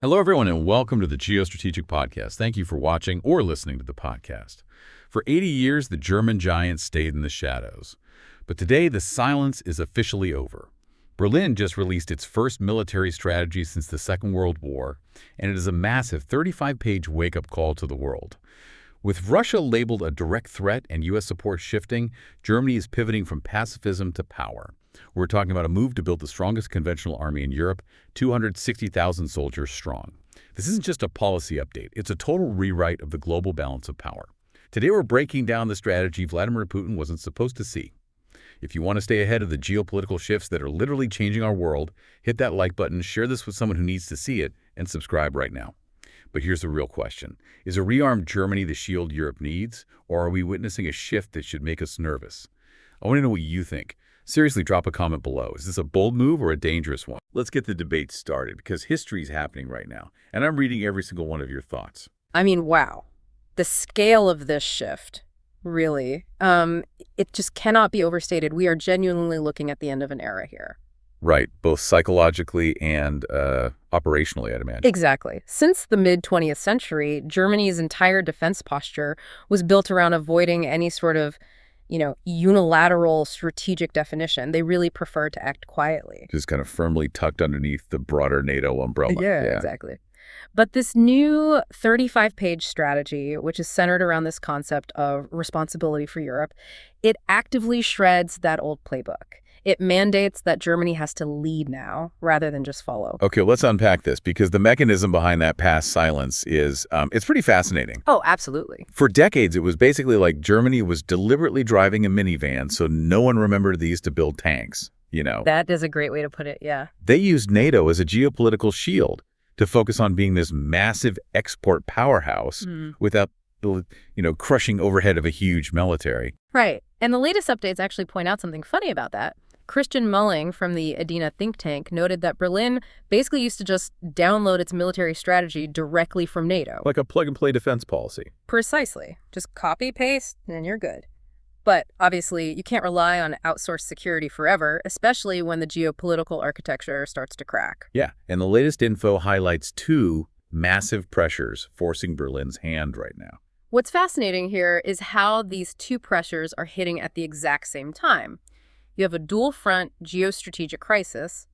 Hello, everyone, and welcome to the Geostrategic Podcast. Thank you for watching or listening to the podcast. For 80 years, the German giant stayed in the shadows. But today, the silence is officially over. Berlin just released its first military strategy since the Second World War, and it is a massive 35-page wake-up call to the world. With Russia labeled a direct threat and U.S. support shifting, Germany is pivoting from pacifism to power. We're talking about a move to build the strongest conventional army in Europe, 260,000 soldiers strong. This isn't just a policy update. It's a total rewrite of the global balance of power. Today, we're breaking down the strategy Vladimir Putin wasn't supposed to see. If you want to stay ahead of the geopolitical shifts that are literally changing our world, hit that like button, share this with someone who needs to see it, and subscribe right now. But here's the real question. Is a rearmed Germany the shield Europe needs, or are we witnessing a shift that should make us nervous? I want to know what you think. Seriously, drop a comment below. Is this a bold move or a dangerous one? Let's get the debate started, because history is happening right now, and I'm reading every single one of your thoughts. I mean, wow. The scale of this shift, really, it just cannot be overstated. We are genuinely looking at the end of an era here. Right, both psychologically and operationally, I'd imagine. Exactly. Since the mid-20th century, Germany's entire defense posture was built around avoiding any sort of unilateral strategic definition. They really prefer to act quietly. Just kind of firmly tucked underneath the broader NATO umbrella. Yeah, exactly. But this new 35-page strategy, which is centered around this concept of responsibility for Europe, it actively shreds that old playbook. It mandates that Germany has to lead now, rather than just follow. Okay, let's unpack this, because the mechanism behind that past silence is, it's pretty fascinating. Oh, absolutely. For decades, it was basically like Germany was deliberately driving a minivan so no one remembered these to build tanks, That is a great way to put it, yeah. They used NATO as a geopolitical shield to focus on being this massive export powerhouse without the, crushing overhead of a huge military. Right. And the latest updates actually point out something funny about that. Christian Mulling from the Adina think tank noted that Berlin basically used to just download its military strategy directly from NATO. Like a plug-and-play defense policy. Precisely. Just copy, paste, and you're good. But obviously, you can't rely on outsourced security forever, especially when the geopolitical architecture starts to crack. Yeah, and the latest info highlights two massive pressures forcing Berlin's hand right now. What's fascinating here is how these two pressures are hitting at the exact same time. You have a dual-front geostrategic crisis.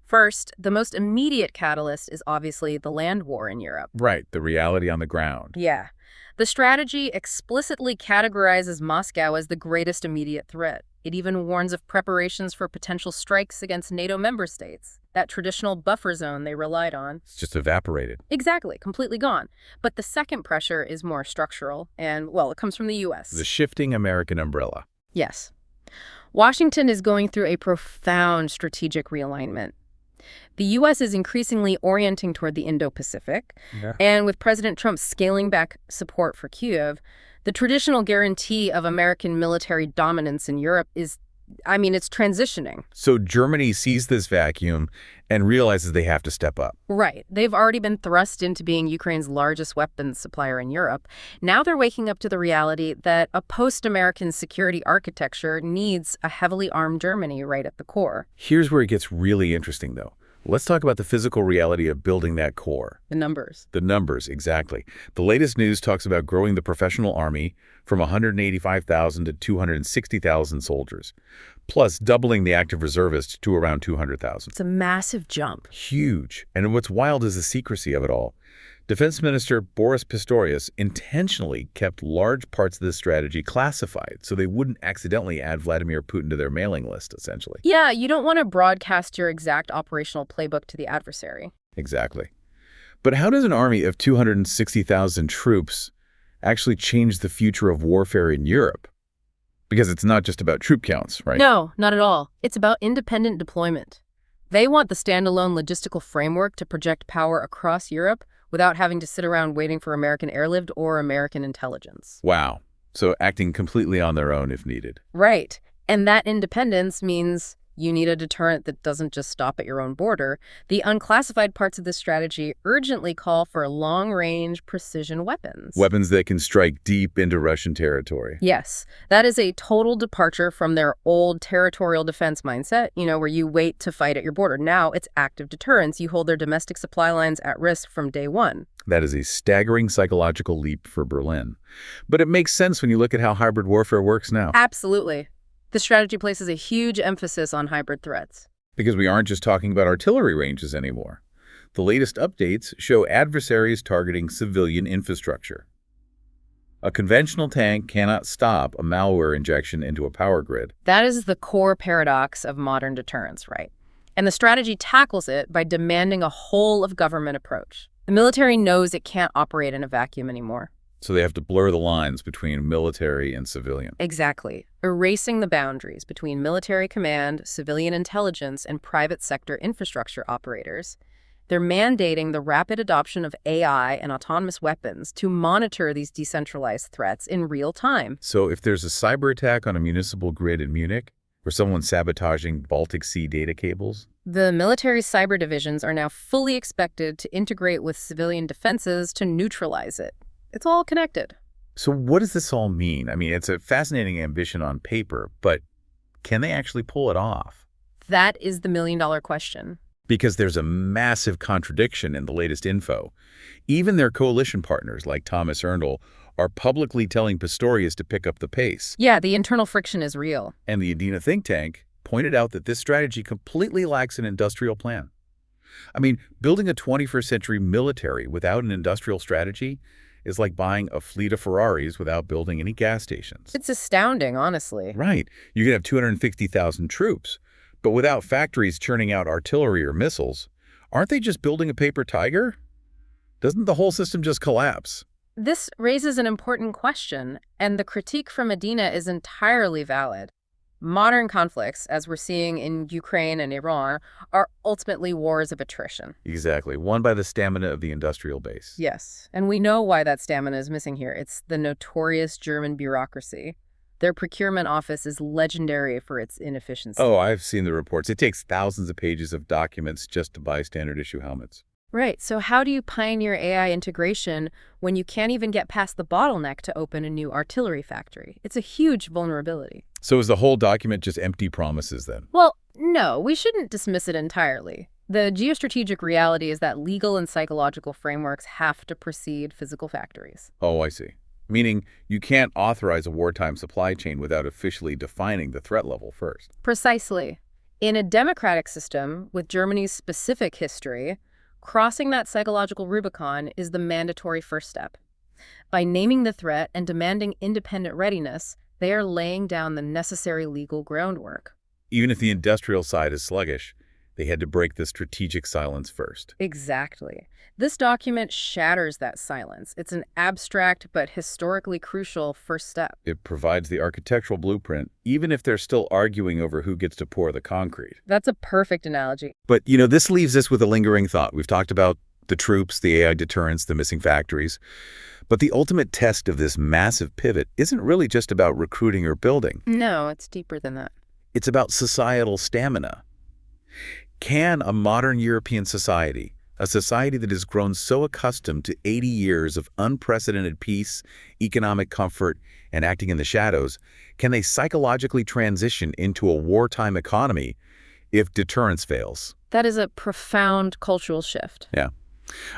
First, the most immediate catalyst is obviously the land war in Europe. Right, the reality on the ground. Yeah. The strategy explicitly categorizes Moscow as the greatest immediate threat. It even warns of preparations for potential strikes against NATO member states. That traditional buffer zone they relied on. It's just evaporated. Exactly, completely gone. But the second pressure is more structural, and, well, it comes from the U.S. The shifting American umbrella. Yes. Washington is going through a profound strategic realignment. The U.S. is increasingly orienting toward the Indo-Pacific, and with President Trump scaling back support for Kyiv, the traditional guarantee of American military dominance in Europe is, it's transitioning. So Germany sees this vacuum and realizes they have to step up. Right. They've already been thrust into being Ukraine's largest weapons supplier in Europe. Now they're waking up to the reality that a post-American security architecture needs a heavily armed Germany right at the core. Here's where it gets really interesting, though. Let's talk about the physical reality of building that core. The numbers. The numbers, exactly. The latest news talks about growing the professional army from 185,000 to 260,000 soldiers, plus doubling the active reservists to around 200,000. It's a massive jump. Huge. And what's wild is the secrecy of it all. Defense Minister Boris Pistorius intentionally kept large parts of this strategy classified so they wouldn't accidentally add Vladimir Putin to their mailing list, essentially. Yeah, you don't want to broadcast your exact operational playbook to the adversary. Exactly. But how does an army of 260,000 troops actually change the future of warfare in Europe? Because it's not just about troop counts, right? No, not at all. It's about independent deployment. They want the standalone logistical framework to project power across Europe without having to sit around waiting for American airlift or American intelligence. Wow. So acting completely on their own if needed. Right. And that independence means You need a deterrent that doesn't just stop at your own border. The unclassified parts of this strategy urgently call for long-range precision weapons. Weapons that can strike deep into Russian territory. Yes, that is a total departure from their old territorial defense mindset, where you wait to fight at your border. Now it's active deterrence. You hold their domestic supply lines at risk from day one. That is a staggering psychological leap for Berlin. But it makes sense when you look at how hybrid warfare works now. Absolutely. The strategy places a huge emphasis on hybrid threats. Because we aren't just talking about artillery ranges anymore. The latest updates show adversaries targeting civilian infrastructure. A conventional tank cannot stop a malware injection into a power grid. That is the core paradox of modern deterrence, right? And the strategy tackles it by demanding a whole-of-government approach. The military knows it can't operate in a vacuum anymore. So they have to blur the lines between military and civilian. Exactly. Erasing the boundaries between military command, civilian intelligence, and private sector infrastructure operators. They're mandating the rapid adoption of AI and autonomous weapons to monitor these decentralized threats in real time. So if there's a cyber attack on a municipal grid in Munich, or someone sabotaging Baltic Sea data cables, the military cyber divisions are now fully expected to integrate with civilian defenses to neutralize it. It's all connected. So what does this all mean? I mean, it's a fascinating ambition on paper, but can they actually pull it off? That is the million-dollar question. Because there's a massive contradiction in the latest info. Even their coalition partners, like Thomas Erndl, are publicly telling Pistorius to pick up the pace. Yeah, the internal friction is real. And the Adina think tank pointed out that this strategy completely lacks an industrial plan. I mean, building a 21st century military without an industrial strategy is like buying a fleet of Ferraris without building any gas stations. It's astounding, honestly. Right. You can have 250,000 troops, but without factories churning out artillery or missiles, aren't they just building a paper tiger? Doesn't the whole system just collapse? This raises an important question, and the critique from Adina is entirely valid. Modern conflicts, as we're seeing in Ukraine and Iran, are ultimately wars of attrition. Exactly, won by the stamina of the industrial base. Yes, and we know why that stamina is missing here. It's the notorious German bureaucracy. Their procurement office is legendary for its inefficiency. Oh, I've seen the reports. It takes thousands of pages of documents just to buy standard issue helmets. Right, so how do you pioneer AI integration when you can't even get past the bottleneck to open a new artillery factory? It's a huge vulnerability. So is the whole document just empty promises then? Well, no, we shouldn't dismiss it entirely. The geostrategic reality is that legal and psychological frameworks have to precede physical factories. Oh, I see. Meaning you can't authorize a wartime supply chain without officially defining the threat level first. Precisely. In a democratic system with Germany's specific history, crossing that psychological Rubicon is the mandatory first step. By naming the threat and demanding independent readiness, they are laying down the necessary legal groundwork. Even if the industrial side is sluggish, they had to break the strategic silence first. Exactly. This document shatters that silence. It's an abstract but historically crucial first step. It provides the architectural blueprint, even if they're still arguing over who gets to pour the concrete. That's a perfect analogy. But, this leaves us with a lingering thought. We've talked about the troops, the AI deterrence, the missing factories. But the ultimate test of this massive pivot isn't really just about recruiting or building. No, it's deeper than that. It's about societal stamina. Can a modern European society, a society that has grown so accustomed to 80 years of unprecedented peace, economic comfort, and acting in the shadows, can they psychologically transition into a wartime economy if deterrence fails? That is a profound cultural shift. Yeah.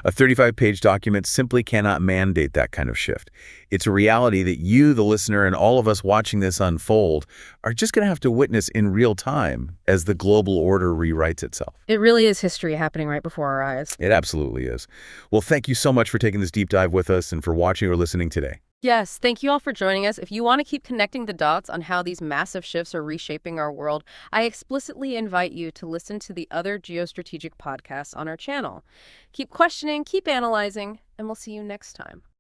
A 35-page document simply cannot mandate that kind of shift. It's a reality that you, the listener, and all of us watching this unfold are just going to have to witness in real time as the global order rewrites itself. It really is history happening right before our eyes. It absolutely is. Well, thank you so much for taking this deep dive with us and for watching or listening today. Yes, thank you all for joining us. If you want to keep connecting the dots on how these massive shifts are reshaping our world, I explicitly invite you to listen to the other geostrategic podcasts on our channel. Keep questioning, keep analyzing, and we'll see you next time.